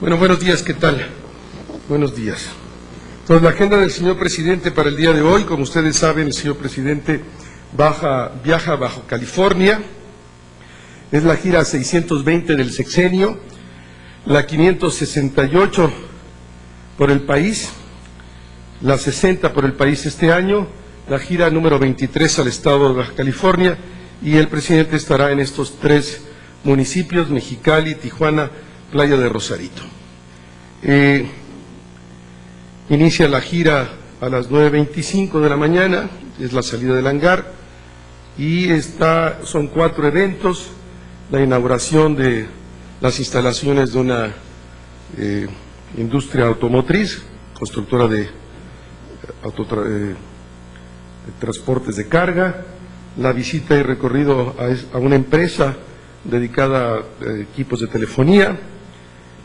Bueno, buenos días, ¿qué tal? Buenos días. Entonces, la agenda del señor presidente para el día de hoy, como ustedes saben, el señor presidente viaja a Baja California, es la gira 620 del sexenio, la 568 por el país, la 60 por el país este año, la gira número 23 al estado de Baja California, y el presidente estará en estos tres municipios: Mexicali, Tijuana, Playa de Rosarito. Inicia la gira a las 9:25 de la mañana, es la salida del hangar, y son 4 eventos: la inauguración de las instalaciones de una industria automotriz, constructora de transportes de carga, la visita y recorrido a una empresa dedicada a equipos de telefonía,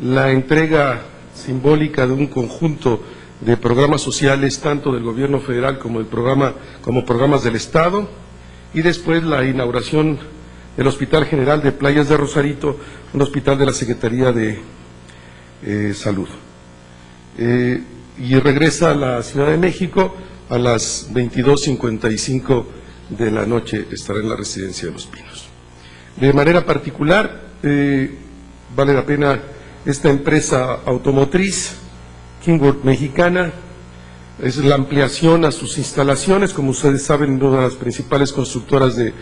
la entrega simbólica de un conjunto de programas sociales, tanto del gobierno federal como programas del Estado, y después la inauguración del Hospital General de Playas de Rosarito, un hospital de la Secretaría de Salud. Y regresa a la Ciudad de México a las 22:55 de la noche, estará en la Residencia de Los Pinos. De manera particular, vale la pena esta empresa automotriz, Kingwood Mexicana, es la ampliación a sus instalaciones, como ustedes saben, una de las principales constructoras de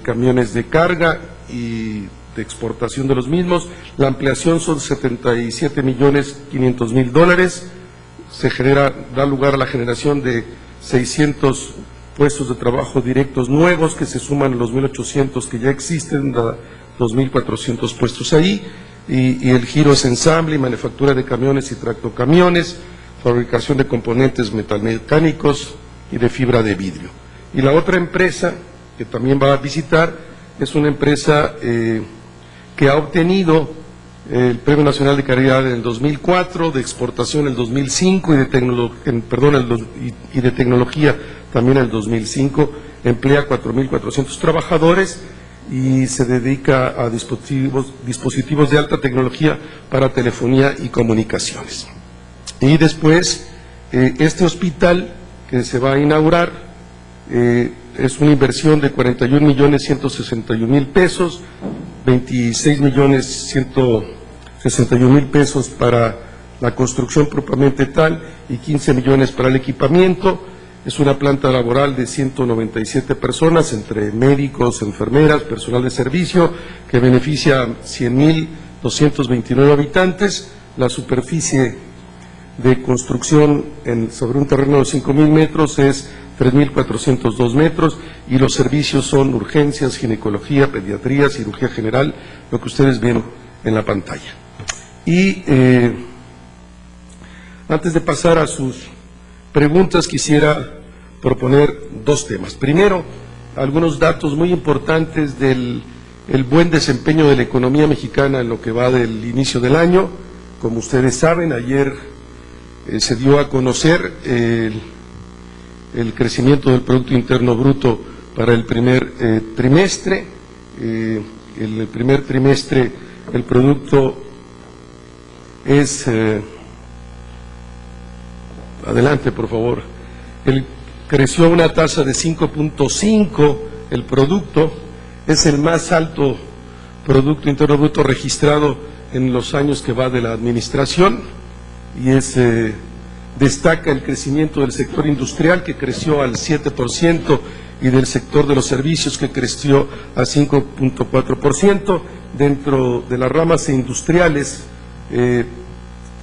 camiones de carga y de exportación de los mismos. La ampliación son $77,500,000, da lugar a la generación de 600 puestos de trabajo directos nuevos, que se suman a los 1,800 que ya existen, da 2,400 puestos ahí, y el giro es ensamble y manufactura de camiones y tractocamiones, fabricación de componentes metalmecánicos y de fibra de vidrio. Y la otra empresa que también va a visitar es una empresa que ha obtenido el Premio Nacional de Calidad en el 2004, de exportación en el 2005 y de tecnología también en el 2005, emplea 4,400 trabajadores y se dedica a dispositivos de alta tecnología para telefonía y comunicaciones. Y después, este hospital que se va a inaugurar es una inversión de $41,161,000, $26,161,000 para la construcción propiamente tal y $15 millones para el equipamiento. Es una planta laboral de 197 personas, entre médicos, enfermeras, personal de servicio, que beneficia a 100,229 habitantes. La superficie de construcción sobre un terreno de 5,000 metros es 3,402 metros, y los servicios son urgencias, ginecología, pediatría, cirugía general, lo que ustedes ven en la pantalla. Y antes de pasar a sus preguntas, quisiera proponer 2 temas. Primero, algunos datos muy importantes del buen desempeño de la economía mexicana en lo que va del inicio del año. Como ustedes saben, ayer se dio a conocer el crecimiento del Producto Interno Bruto para el primer trimestre. En el primer trimestre el producto es... adelante, por favor. Creció a una tasa de 5.5, el producto es el más alto Producto Interno Bruto registrado en los años que va de la administración, y destaca el crecimiento del sector industrial, que creció al 7%, y del sector de los servicios, que creció a 5.4%. Dentro de las ramas industriales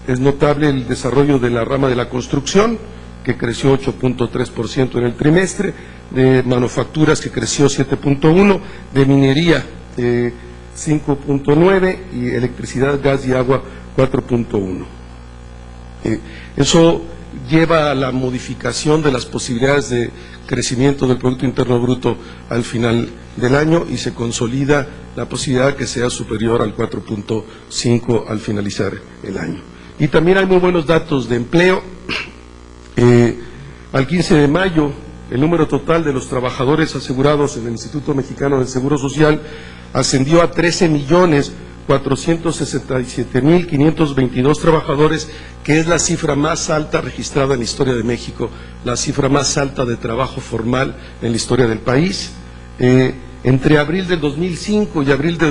es notable el desarrollo de la rama de la construcción, que creció 8.3% en el trimestre, de manufacturas, que creció 7.1%, de minería 5.9%, y electricidad, gas y agua 4.1%. Eso lleva a la modificación de las posibilidades de crecimiento del Producto Interno Bruto al final del año, y se consolida la posibilidad que sea superior al 4.5 al finalizar el año. Y también hay muy buenos datos de empleo. Al 15 de mayo, el número total de los trabajadores asegurados en el Instituto Mexicano del Seguro Social ascendió a 13,4 467.522 trabajadores, que es la cifra más alta registrada en la historia de México, la cifra más alta de trabajo formal en la historia del país. Entre abril del 2005 y abril de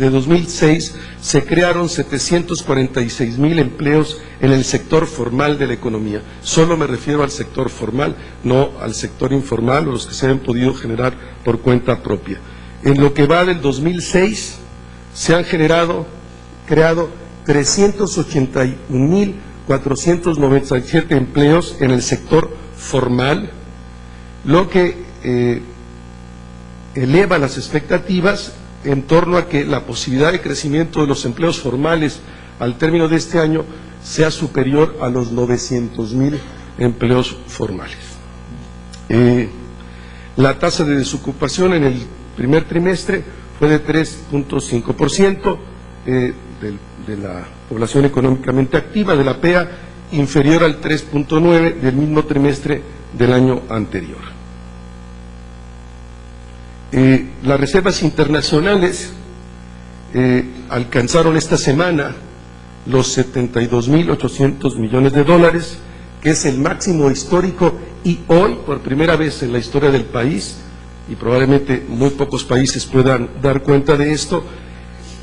2006 se crearon 746,000 empleos en el sector formal de la economía. Solo me refiero al sector formal, no al sector informal o los que se han podido generar por cuenta propia. En lo que va del 2006 se han creado 381,497 empleos en el sector formal, lo que eleva las expectativas en torno a que la posibilidad de crecimiento de los empleos formales al término de este año sea superior a los 900,000 empleos formales. La tasa de desocupación en el primer trimestre fue de 3.5%, de la población económicamente activa, de la PEA, inferior al 3.9% del mismo trimestre del año anterior. Las reservas internacionales alcanzaron esta semana los 72.800 millones de dólares, que es el máximo histórico, y hoy, por primera vez en la historia del país, y probablemente muy pocos países puedan dar cuenta de esto,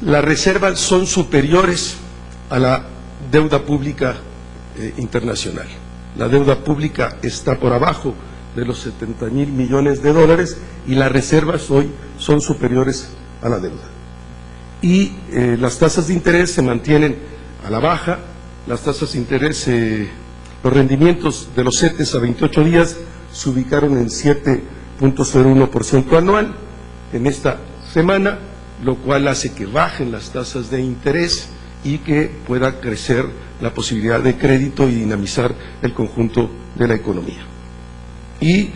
las reservas son superiores a la deuda pública internacional. La deuda pública está por abajo de los 70,000 millones de dólares y las reservas hoy son superiores a la deuda. Y las tasas de interés se mantienen a la baja. Las tasas de interés, los rendimientos de los CETES a 28 días se ubicaron en 7.01% anual en esta semana, lo cual hace que bajen las tasas de interés y que pueda crecer la posibilidad de crédito y dinamizar el conjunto de la economía. Y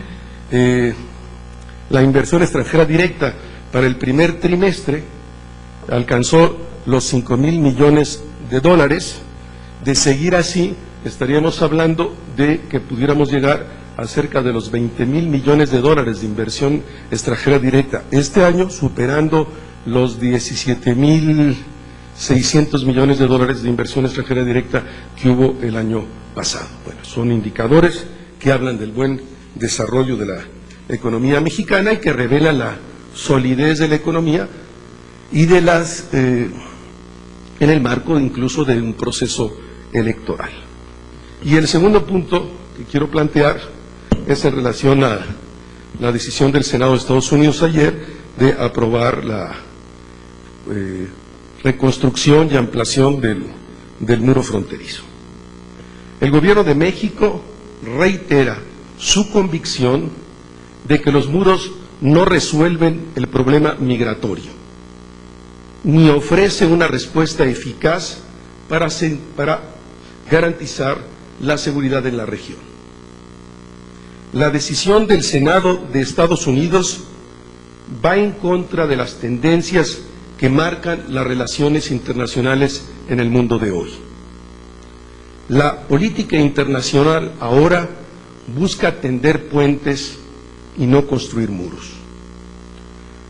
la inversión extranjera directa para el primer trimestre alcanzó los 5,000 millones de dólares. De seguir así, estaríamos hablando de que pudiéramos llegar a cerca de los 20,000 millones de dólares de inversión extranjera directa este año, superando los 17,600 millones de dólares de inversión extranjera directa que hubo el año pasado. Bueno, son indicadores que hablan del buen desarrollo de la economía mexicana y que revelan la solidez de la economía y de en el marco incluso de un proceso electoral. Y el segundo punto que quiero plantear es en relación a la decisión del Senado de Estados Unidos ayer de aprobar la reconstrucción y ampliación del muro fronterizo. El Gobierno de México reitera su convicción de que los muros no resuelven el problema migratorio, ni ofrece una respuesta eficaz para garantizar la seguridad en la región. La decisión del Senado de Estados Unidos va en contra de las tendencias que marcan las relaciones internacionales en el mundo de hoy. La política internacional ahora busca tender puentes y no construir muros.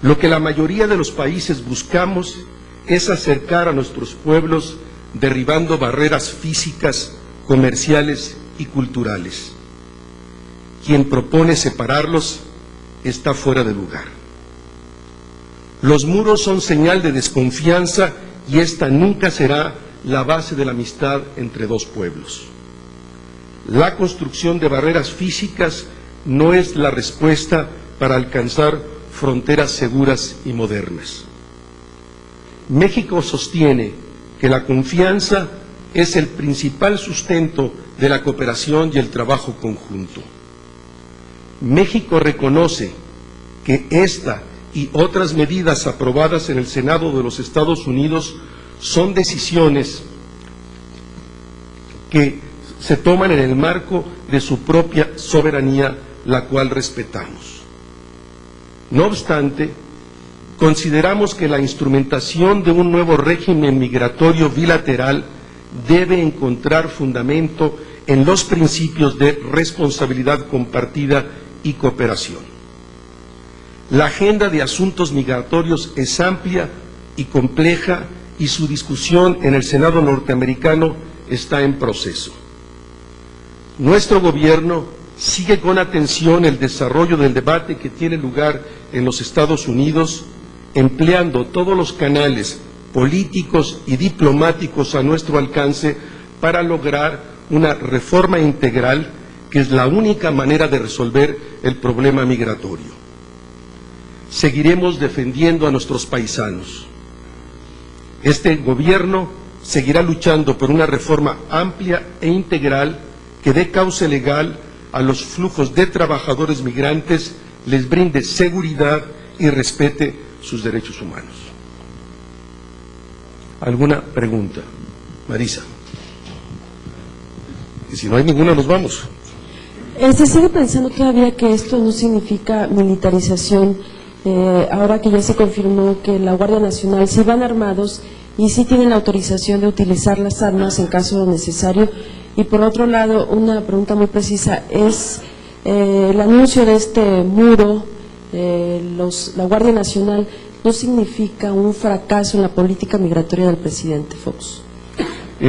Lo que la mayoría de los países buscamos es acercar a nuestros pueblos derribando barreras físicas, comerciales y culturales. Quien propone separarlos está fuera de lugar. Los muros son señal de desconfianza y esta nunca será la base de la amistad entre dos pueblos. La construcción de barreras físicas no es la respuesta para alcanzar fronteras seguras y modernas. México sostiene que la confianza es el principal sustento de la cooperación y el trabajo conjunto. México reconoce que esta y otras medidas aprobadas en el Senado de los Estados Unidos son decisiones que se toman en el marco de su propia soberanía, la cual respetamos. No obstante, consideramos que la instrumentación de un nuevo régimen migratorio bilateral debe encontrar fundamento en los principios de responsabilidad compartida y cooperación. La agenda de asuntos migratorios es amplia y compleja y su discusión en el Senado norteamericano está en proceso. Nuestro gobierno sigue con atención el desarrollo del debate que tiene lugar en los Estados Unidos, empleando todos los canales políticos y diplomáticos a nuestro alcance para lograr una reforma integral que es la única manera de resolver el problema migratorio. Seguiremos defendiendo a nuestros paisanos. Este gobierno seguirá luchando por una reforma amplia e integral que dé cauce legal a los flujos de trabajadores migrantes, les brinde seguridad y respete sus derechos humanos. ¿Alguna pregunta? Marisa. Y si no hay ninguna, nos vamos. Sigo pensando todavía que esto no significa militarización, ahora que ya se confirmó que la Guardia Nacional sí van armados y sí tienen la autorización de utilizar las armas en caso necesario. Y por otro lado, una pregunta muy precisa, es el anuncio de este muro, la Guardia Nacional, ¿no significa un fracaso en la política migratoria del presidente Fox?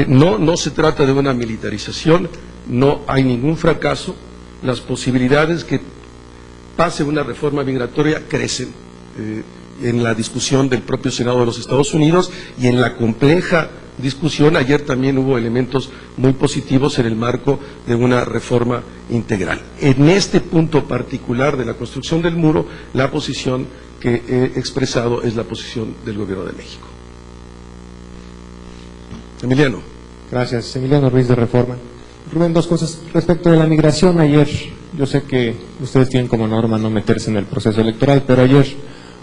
No se trata de una militarización, no hay ningún fracaso. Las posibilidades que pase una reforma migratoria crecen en la discusión del propio Senado de los Estados Unidos y en la compleja discusión. Ayer también hubo elementos muy positivos en el marco de una reforma integral. En este punto particular de la construcción del muro, la posición que he expresado es la posición del Gobierno de México. Emiliano. Gracias. Emiliano Ruiz, de Reforma. Rubén, dos cosas. Respecto de la migración, ayer, yo sé que ustedes tienen como norma no meterse en el proceso electoral, pero ayer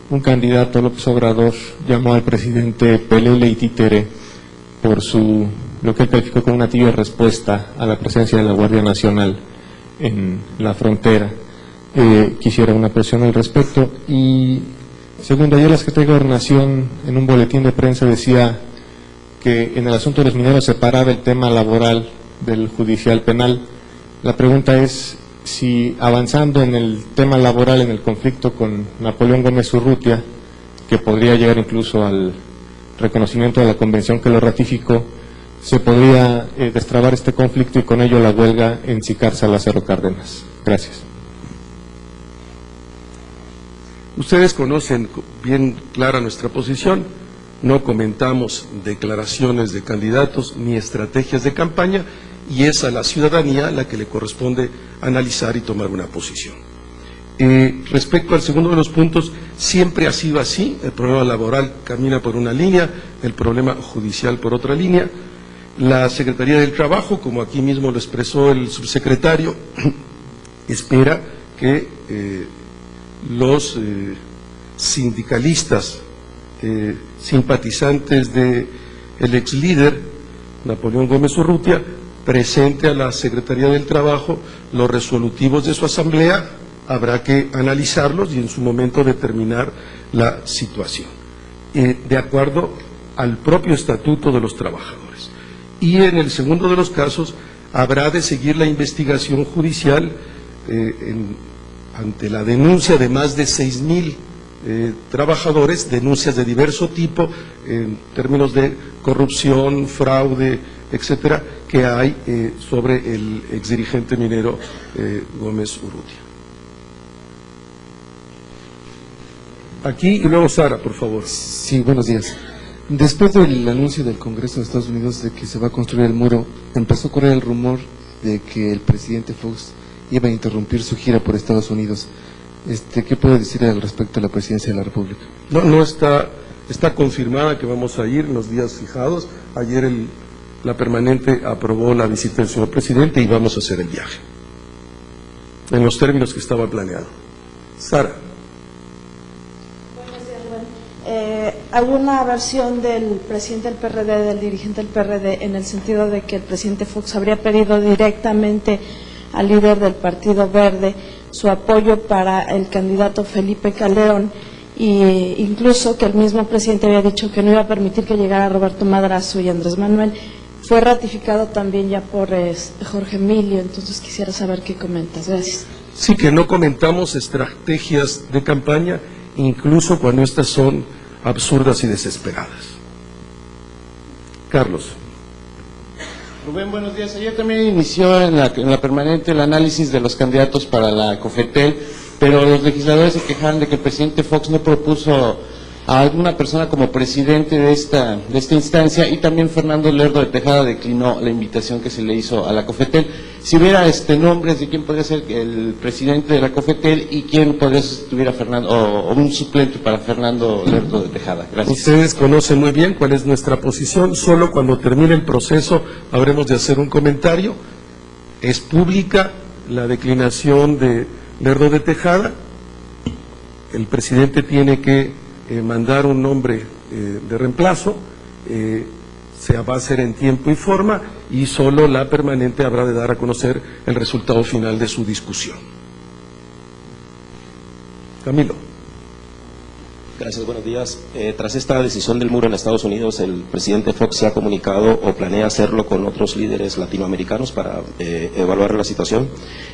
un candidato, López Obrador, llamó al presidente pelele y títere por lo que él calificó como una tibia respuesta a la presencia de la Guardia Nacional en la frontera. Quisiera una presión al respecto. Y segundo, ayer la Secretaría de Gobernación en un boletín de prensa decía que en el asunto de los mineros separaba el tema laboral del judicial penal. La pregunta es si avanzando en el tema laboral, en el conflicto con Napoleón Gómez Urrutia, que podría llegar incluso al reconocimiento de la convención que lo ratificó, se podría destrabar este conflicto y con ello la huelga en Sicarza Lázaro Cárdenas. Gracias. Ustedes conocen bien clara nuestra posición. No comentamos declaraciones de candidatos ni estrategias de campaña, y es a la ciudadanía la que le corresponde analizar y tomar una posición. Respecto al segundo de los puntos, siempre ha sido así. El problema laboral camina por una línea, el problema judicial por otra línea. La Secretaría del Trabajo, como aquí mismo lo expresó el subsecretario, espera que los sindicalistas simpatizantes del ex líder Napoleón Gómez Urrutia presente a la Secretaría del Trabajo los resolutivos de su asamblea. Habrá que analizarlos y en su momento determinar la situación, de acuerdo al propio Estatuto de los Trabajadores. Y en el segundo de los casos, habrá de seguir la investigación judicial ante la denuncia de más de 6,000 trabajadores, denuncias de diverso tipo, en términos de corrupción, fraude, etcétera, que hay sobre el exdirigente minero Gómez Urrutia. Aquí y luego Sara, por favor. Sí, buenos días. Después del anuncio del Congreso de Estados Unidos de que se va a construir el muro, empezó a correr el rumor de que el presidente Fox iba a interrumpir su gira por Estados Unidos. ¿Qué puede decir al respecto a la presidencia de la República? No está confirmada que vamos a ir en los días fijados. Ayer la permanente aprobó la visita del señor presidente y vamos a hacer el viaje en los términos que estaba planeado. Sara. Hay una versión del presidente del PRD, del dirigente del PRD, en el sentido de que el presidente Fox habría pedido directamente al líder del Partido Verde su apoyo para el candidato Felipe Calderón, e incluso que el mismo presidente había dicho que no iba a permitir que llegara Roberto Madrazo y Andrés Manuel. Fue ratificado también ya por Jorge Emilio, entonces quisiera saber qué comentas. Gracias. Sí, que no comentamos estrategias de campaña, incluso cuando estas son absurdas y desesperadas. Carlos. Rubén, buenos días. Ayer también inició en la permanente el análisis de los candidatos para la COFETEL, pero los legisladores se quejaron de que el presidente Fox no propuso a alguna persona como presidente de esta instancia, y también Fernando Lerdo de Tejada declinó la invitación que se le hizo a la COFETEL. Si hubiera nombres de quién podría ser el presidente de la COFETEL y quién podría sustituir a Fernando, o un suplente para Fernando Lerdo de Tejada. Gracias. Ustedes conocen muy bien cuál es nuestra posición. Solo cuando termine el proceso habremos de hacer un comentario. Es pública la declinación de Lerdo de Tejada. El presidente tiene que mandar un nombre de reemplazo. Se va a hacer en tiempo y forma, y solo la permanente habrá de dar a conocer el resultado final de su discusión. Camilo. Gracias, buenos días. Tras esta decisión del muro en Estados Unidos, ¿el presidente Fox se ha comunicado o planea hacerlo con otros líderes latinoamericanos para evaluar la situación?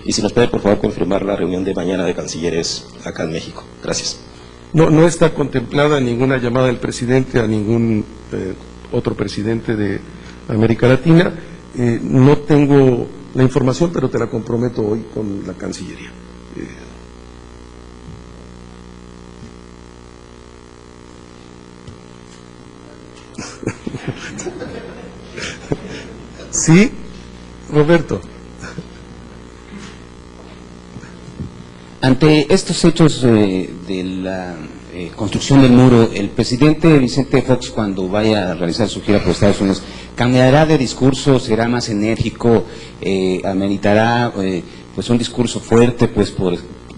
Y si nos puede, por favor, confirmar la reunión de mañana de cancilleres acá en México. Gracias. No está contemplada ninguna llamada del presidente a ningún otro presidente de América Latina. No tengo la información, pero te la comprometo hoy con la Cancillería. Sí, Roberto. Ante estos hechos de la construcción del muro, el presidente Vicente Fox, cuando vaya a realizar su gira por Estados Unidos, ¿cambiará de discurso? ¿Será más enérgico? ¿Ameritará pues un discurso fuerte, pues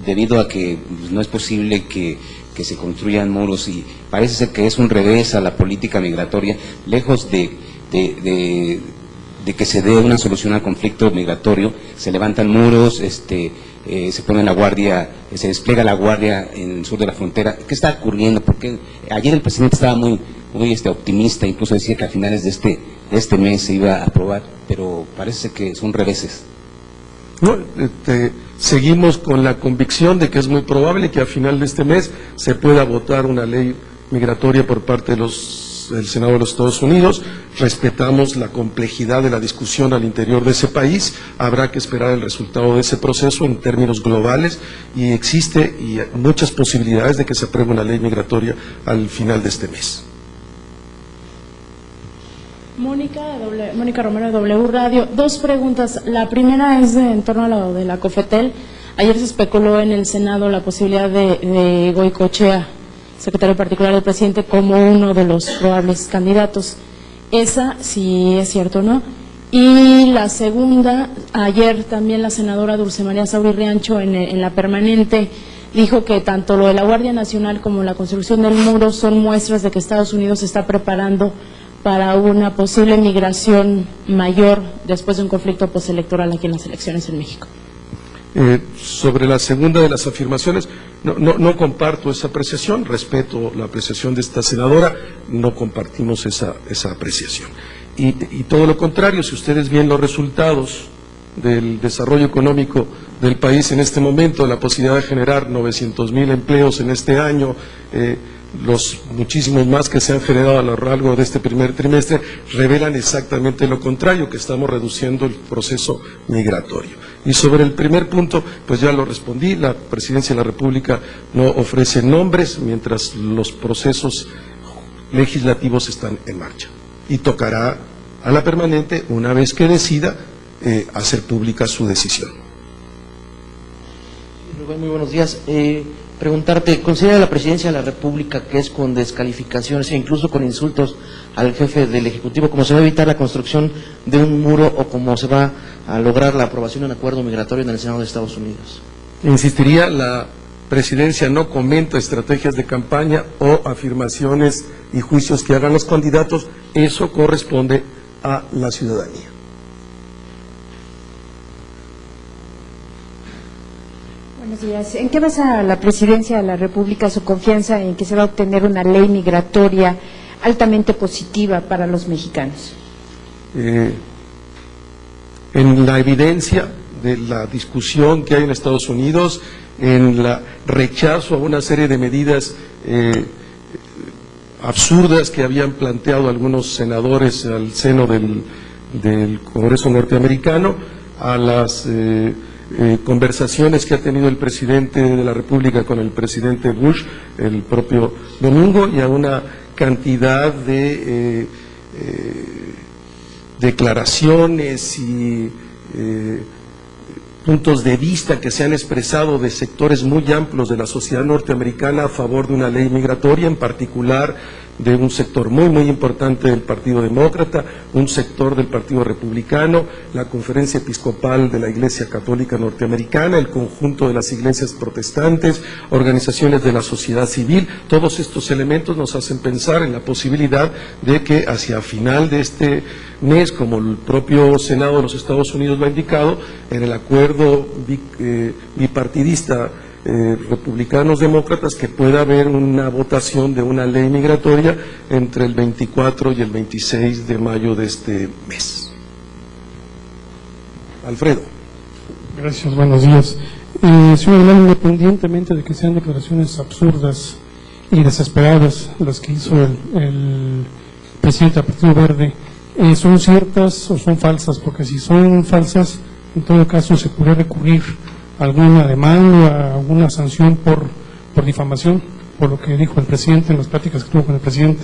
debido a que pues, no es posible que se construyan muros, y parece ser que es un revés a la política migratoria, lejos de que se dé una solución al conflicto migratorio? Se levantan muros, se pone la guardia, se despliega la guardia en el sur de la frontera. ¿Qué está ocurriendo? Porque ayer el presidente estaba muy optimista, incluso decía que a finales de este mes se iba a aprobar, pero parece que son reveses. No, seguimos con la convicción de que es muy probable que a final de este mes se pueda votar una ley migratoria por parte del Senado de los Estados Unidos. Respetamos la complejidad de la discusión al interior de ese país. Habrá que esperar el resultado de ese proceso en términos globales, y existe muchas posibilidades de que se apruebe una ley migratoria al final de este mes. Mónica Romero, W Radio. Dos preguntas. La primera es en torno a lo de la COFETEL. Ayer se especuló en el Senado la posibilidad de Goicoechea, secretario particular del presidente, como uno de los probables candidatos. Esa, si es cierto o no. Y la segunda, ayer también la senadora Dulce María Sauri Riancho en la permanente dijo que tanto lo de la Guardia Nacional como la construcción del muro son muestras de que Estados Unidos se está preparando para una posible migración mayor después de un conflicto postelectoral aquí en las elecciones en México. Sobre la segunda de las afirmaciones, no comparto esa apreciación. Respeto la apreciación de esta senadora, no compartimos esa apreciación. Y todo lo contrario, si ustedes ven los resultados del desarrollo económico del país en este momento, la posibilidad de generar 900,000 empleos en este año, los muchísimos más que se han generado a lo largo de este primer trimestre, revelan exactamente lo contrario, que estamos reduciendo el proceso migratorio. Y sobre el primer punto, pues ya lo respondí. La Presidencia de la República no ofrece nombres mientras los procesos legislativos están en marcha, y tocará a la permanente, una vez que decida, hacer pública su decisión. Rubén, muy buenos días. Preguntarte, ¿considera la Presidencia de la República que es con descalificaciones e incluso con insultos al jefe del Ejecutivo, como se va a evitar la construcción de un muro o como se va a lograr la aprobación de un acuerdo migratorio en el Senado de Estados Unidos? Insistiría, la Presidencia no comenta estrategias de campaña o afirmaciones y juicios que hagan los candidatos. Eso corresponde a la ciudadanía. Buenos días. ¿En qué basa la Presidencia de la República su confianza en que se va a obtener una ley migratoria altamente positiva para los mexicanos? En la evidencia de la discusión que hay en Estados Unidos, en el rechazo a una serie de medidas absurdas que habían planteado algunos senadores al seno del Congreso norteamericano, a las conversaciones que ha tenido el presidente de la República con el presidente Bush el propio domingo, y a una cantidad de declaraciones y puntos de vista que se han expresado de sectores muy amplios de la sociedad norteamericana a favor de una ley migratoria, en particular de un sector muy importante del Partido Demócrata, un sector del Partido Republicano, la Conferencia Episcopal de la Iglesia Católica Norteamericana, el conjunto de las iglesias protestantes, organizaciones de la sociedad civil. Todos estos elementos nos hacen pensar en la posibilidad de que hacia final de este mes, como el propio Senado de los Estados Unidos lo ha indicado, en el acuerdo bipartidista republicanos-demócratas, que pueda haber una votación de una ley migratoria entre el 24 y el 26 de mayo de este mes. Alfredo. Gracias, buenos días. Señor Aguilar, independientemente de que sean declaraciones absurdas y desesperadas las que hizo el presidente del Partido Verde, ¿son ciertas o son falsas? Porque si son falsas, en todo caso se podría recurrir a alguna demanda, a alguna sanción por difamación, por lo que dijo el presidente en las pláticas que tuvo con el presidente.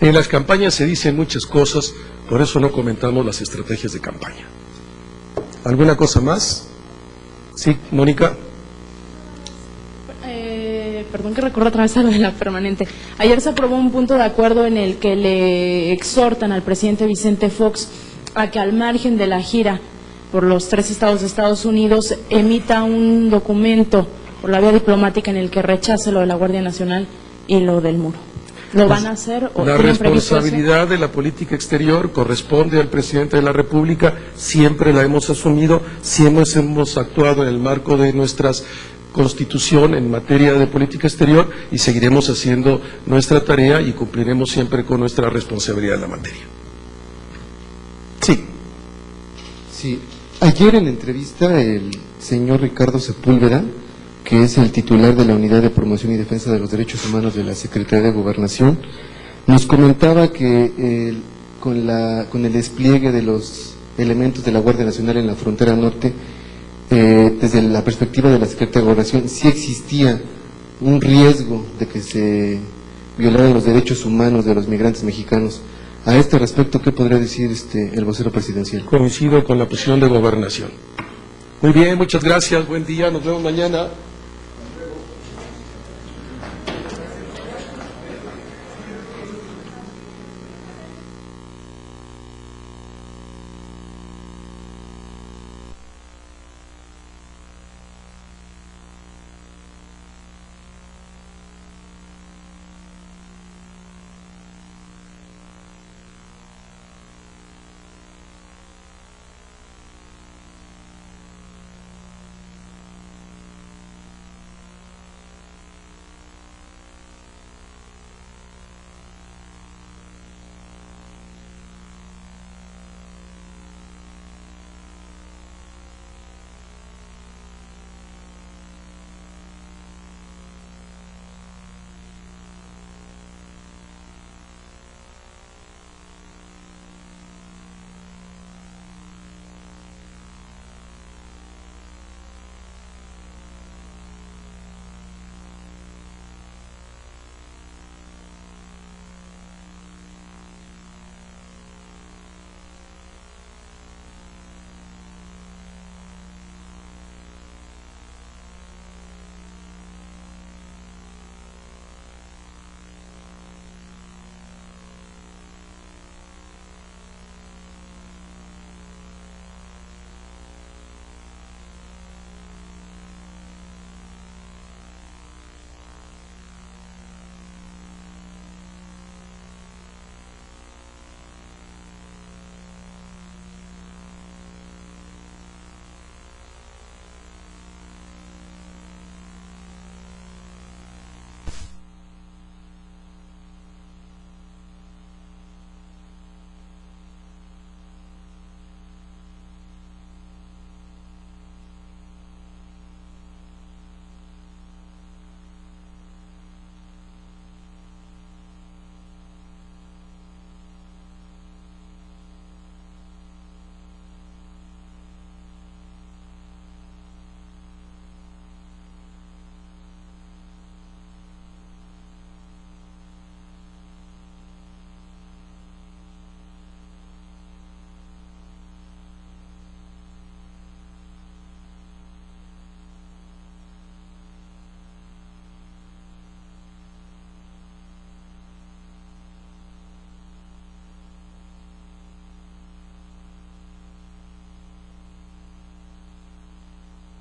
En las campañas se dicen muchas cosas, por eso no comentamos las estrategias de campaña. ¿Alguna cosa más? Sí, Mónica. Perdón que recuerdo otra vez a lo de la permanente. Ayer se aprobó un punto de acuerdo en el que le exhortan al presidente Vicente Fox a que, al margen de la gira por los 3 estados de Estados Unidos, emita un documento por la vía diplomática en el que rechace lo de la Guardia Nacional y lo del muro. ¿Lo van a hacer o la tienen previsto responsabilidad de la política exterior corresponde al presidente de la República? Siempre la hemos asumido, siempre hemos actuado en el marco de nuestras Constitución en materia de política exterior, y seguiremos haciendo nuestra tarea y cumpliremos siempre con nuestra responsabilidad en la materia. Sí. Sí. Ayer en la entrevista el señor Ricardo Sepúlveda, que es el titular de la Unidad de Promoción y Defensa de los Derechos Humanos de la Secretaría de Gobernación, nos comentaba que con el despliegue de los elementos de la Guardia Nacional en la frontera norte, desde la perspectiva de la Secretaría de Gobernación, sí existía un riesgo de que se violaran los derechos humanos de los migrantes mexicanos. A este respecto, ¿qué podría decir el vocero presidencial? Coincido con la posición de Gobernación. Muy bien, muchas gracias, buen día, nos vemos mañana.